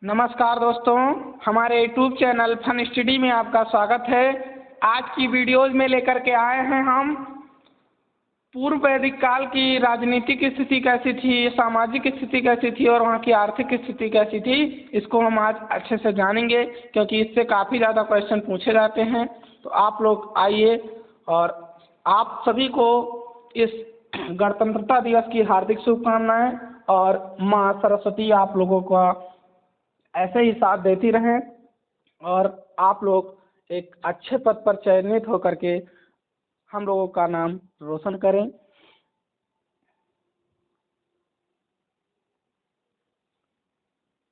नमस्कार दोस्तों, हमारे यूट्यूब चैनल फन स्टडी में आपका स्वागत है। आज की वीडियोज़ में लेकर के आए हैं हम पूर्व वैदिक काल की राजनीतिक स्थिति कैसी थी, सामाजिक स्थिति कैसी थी और वहाँ की आर्थिक स्थिति कैसी थी। इसको हम आज अच्छे से जानेंगे क्योंकि इससे काफ़ी ज़्यादा क्वेश्चन पूछे जाते हैं। तो आप लोग आइए और आप सभी को इस गणतंत्रता दिवस की हार्दिक शुभकामनाएं और माँ सरस्वती आप लोगों का ऐसे ही साथ देती रहें और आप लोग एक अच्छे पद पर चयनित होकर के हम लोगों का नाम रोशन करें।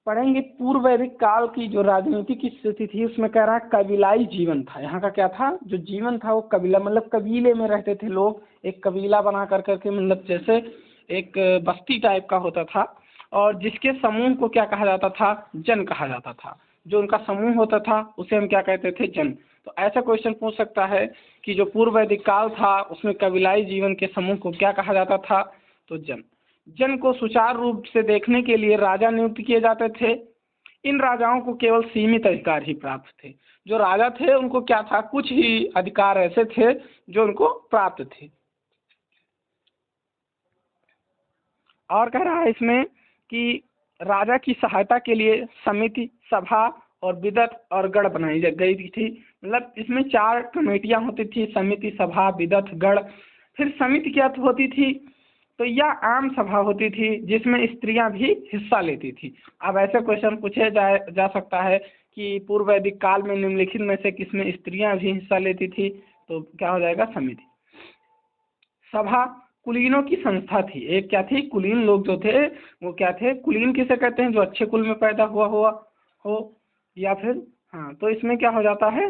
पढ़ेंगे पूर्व वैदिक काल की जो राजनीतिक स्थिति थी, उसमें कह रहा है कबीलाई जीवन था। यहाँ का क्या था, जो जीवन था वो कबीला मतलब कबीले में रहते थे लोग, एक कबीला बना कर करके मतलब जैसे एक बस्ती टाइप का होता था और जिसके समूह को क्या कहा जाता था, जन कहा जाता था। जो उनका समूह होता था उसे हम क्या कहते थे, जन। तो ऐसा क्वेश्चन पूछ सकता है कि जो पूर्व वैदिक काल था उसमें कबीलाई जीवन के समूह को क्या कहा जाता था, तो जन। जन को सुचारू रूप से देखने के लिए राजा नियुक्त किए जाते थे। इन राजाओं को केवल सीमित अधिकार ही प्राप्त थे। जो राजा थे उनको क्या था, कुछ ही अधिकार ऐसे थे जो उनको प्राप्त थे। और कह रहा है इसमें कि राजा की सहायता के लिए समिति, सभा और विदत और गढ़ बनाई गई थी। मतलब इसमें 4 कमेटियां होती थी, समिति, सभा, विदत, गढ़। फिर समिति क्या होती थी, तो यह आम सभा होती थी जिसमें स्त्रियां भी हिस्सा लेती थी। अब ऐसे क्वेश्चन पूछे जा सकता है कि पूर्व वैदिक काल में निम्नलिखित में से किसमें स्त्रियां भी हिस्सा लेती थी, तो क्या हो जाएगा, समिति। सभा कुलीनों की संस्था थी। एक क्या थी, कुलीन लोग जो थे वो क्या थे, कुलीन किसे कहते हैं, जो अच्छे कुल में पैदा हुआ हो या फिर हाँ, तो इसमें क्या हो जाता है,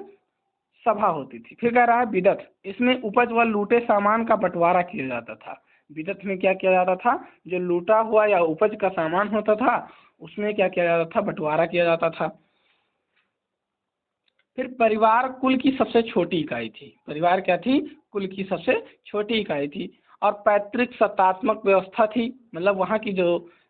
सभा होती थी। फिर कह रहा है विदत, इसमें उपज व लूटे सामान का बंटवारा किया जाता था। विदत में क्या किया जाता था, जो लूटा हुआ या उपज का सामान होता था उसमें क्या किया जाता था, बंटवारा किया जाता था। फिर परिवार कुल की सबसे छोटी इकाई थी। परिवार क्या थी, कुल की सबसे छोटी इकाई थी। और पैतृक सत्तात्मक व्यवस्था थी, मतलब वहाँ की जो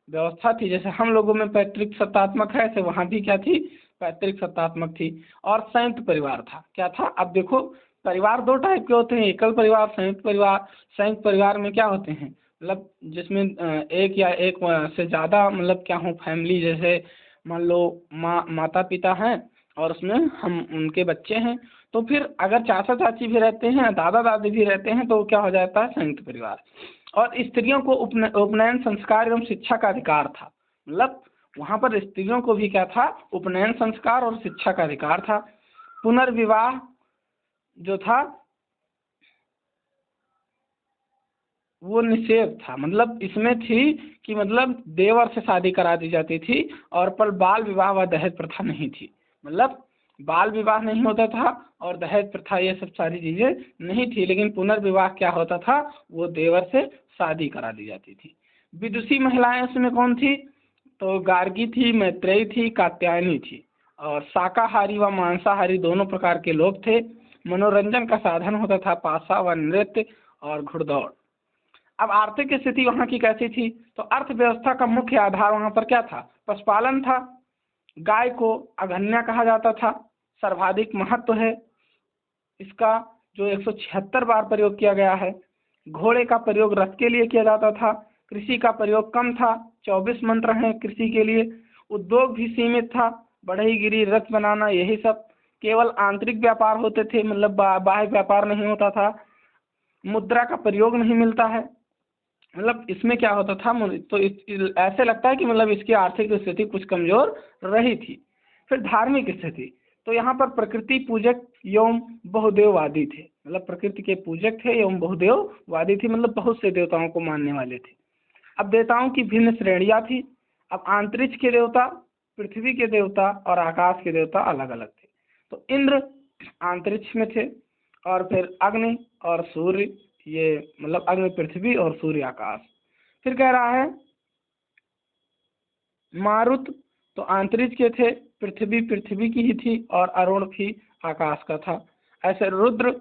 व्यवस्था थी, जैसे हम लोगों में पैतृक सत्तात्मक है, ऐसे वहाँ भी क्या थी, पैतृक सत्तात्मक थी। और संयुक्त परिवार था। क्या था, अब देखो परिवार 2 टाइप के होते हैं, एकल परिवार, संयुक्त परिवार। संयुक्त परिवार में क्या होते हैं, मतलब जिसमें एक या एक से ज़्यादा मतलब क्या हो, फैमिली, जैसे मान लो माता पिता हैं और उसमें हम उनके बच्चे हैं। तो फिर अगर चाचा चाची भी रहते हैं, दादा दादी भी रहते हैं, तो क्या हो जाता है, संयुक्त परिवार। और स्त्रियों को उपनयन संस्कार एवं शिक्षा का अधिकार था। मतलब वहाँ पर स्त्रियों को भी क्या था, उपनयन संस्कार और शिक्षा का अधिकार था। पुनर्विवाह जो था वो निषेध था। मतलब इसमें थी कि मतलब देवर से शादी करा दी जाती थी और पर बाल विवाह व दहेज प्रथा नहीं थी। मतलब बाल विवाह नहीं होता था और दहेज प्रथा ये सब सारी चीज़ें नहीं थी, लेकिन पुनर्विवाह क्या होता था, वो देवर से शादी करा दी जाती थी। विदुषी महिलाएं उसमें कौन थी, तो गार्गी थी, मैत्रेयी थी, कात्यायनी थी। और शाकाहारी व मांसाहारी दोनों प्रकार के लोग थे। मनोरंजन का साधन होता था पासा व नृत्य और घुड़दौड़। अब आर्थिक स्थिति वहाँ की कैसी थी, तो अर्थव्यवस्था का मुख्य आधार वहाँ पर क्या था, पशुपालन था। गाय को अघन्या कहा जाता था। सर्वाधिक महत्व है इसका, जो 176 बार प्रयोग किया गया है। घोड़े का प्रयोग रथ के लिए किया जाता था। कृषि का प्रयोग कम था, 24 मंत्र हैं कृषि के लिए। उद्योग भी सीमित था, बढ़ईगिरी, रथ बनाना, यही सब। केवल आंतरिक व्यापार होते थे, मतलब बाह्य व्यापार नहीं होता था। मुद्रा का प्रयोग नहीं मिलता है। मतलब इसमें क्या होता था, तो ऐसे लगता है कि मतलब इसकी आर्थिक स्थिति कुछ कमजोर रही थी। फिर धार्मिक स्थिति, तो यहाँ पर प्रकृति पूजक एवं बहुदेववादी थे। मतलब प्रकृति के पूजक थे एवं बहुदेववादी थे, मतलब बहुत से देवताओं को मानने वाले थे। अब देवताओं की भिन्न श्रेणियाँ थी। अब अंतरिक्ष के देवता, पृथ्वी के देवता और आकाश के देवता अलग अलग थे। तो इंद्र अंतरिक्ष में थे और फिर अग्नि और सूर्य, ये मतलब अग्नि पृथ्वी और सूर्य आकाश। फिर कह रहा है मारुत, तो अंतरिक्ष के थे, पृथ्वी की ही थी और अरुण भी आकाश का था। ऐसे रुद्र,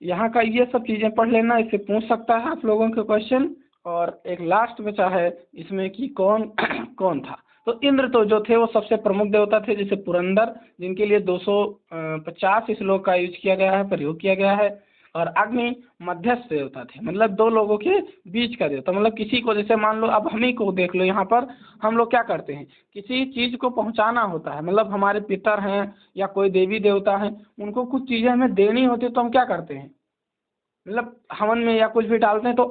यहाँ का ये सब चीज़ें पढ़ लेना, इससे पूछ सकता है आप लोगों के क्वेश्चन। और एक लास्ट बचा है इसमें कि कौन कौन था, तो इंद्र तो जो थे वो सबसे प्रमुख देवता थे, जैसे पुरंदर जिनके लिए 250 श्लोक का यूज किया गया है, प्रयोग किया गया है। और अग्नि मध्यस्थ देवता थे, मतलब दो लोगों के बीच का देवता, मतलब किसी को, जैसे मान लो अब हम ही को देख लो, यहाँ पर हम लोग क्या करते हैं, किसी चीज को पहुंचाना होता है, मतलब हमारे पितर हैं या कोई देवी देवता हैं, उनको कुछ चीजें हमें देनी होती है, तो हम क्या करते हैं, मतलब हवन में या कुछ भी डालते हैं, तो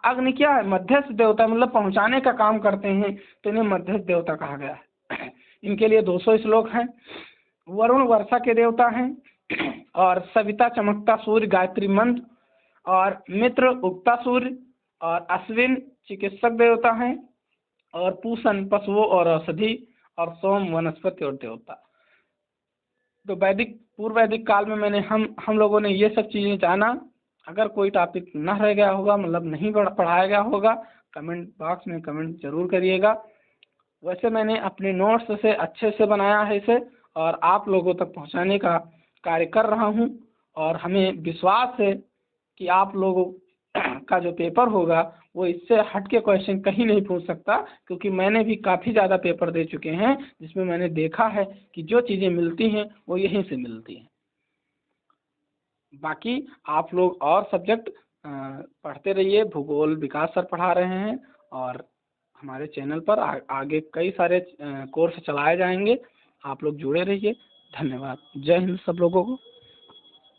अग्नि क्या है, मध्यस्थ देवता, मतलब पहुंचाने का काम करते हैं, तो इन्हें मध्यस्थ देवता कहा गया है। इनके लिए 200 श्लोक हैं। वरुण वर्षा के देवता हैं, और सविता चमकता सूर्य गायत्री मंत्र, और मित्र उगता सूर्य, और अश्विन चिकित्सक देवता हैं, और पूषण पशुओं और औषधि, और सोम वनस्पति और देवता। तो वैदिक पूर्व वैदिक काल में मैंने हम लोगों ने ये सब चीज़ें जाना। अगर कोई टॉपिक न रह गया होगा, मतलब नहीं पढ़ाया गया होगा, कमेंट बॉक्स में कमेंट जरूर करिएगा। वैसे मैंने अपने नोट्स से अच्छे से बनाया है इसे, और आप लोगों तक पहुंचाने का कार्य कर रहा हूं, और हमें विश्वास है कि आप लोगों का जो पेपर होगा वो इससे हट के क्वेश्चन कहीं नहीं पूछ सकता, क्योंकि मैंने भी काफ़ी ज़्यादा पेपर दे चुके हैं जिसमें मैंने देखा है कि जो चीज़ें मिलती हैं वो यहीं से मिलती हैं। बाकी आप लोग और सब्जेक्ट पढ़ते रहिए, भूगोल विकास सर पढ़ा रहे हैं, और हमारे चैनल पर आगे कई सारे कोर्स चलाए जाएंगे, आप लोग जुड़े रहिए। धन्यवाद। जय हिंद सब लोगों को।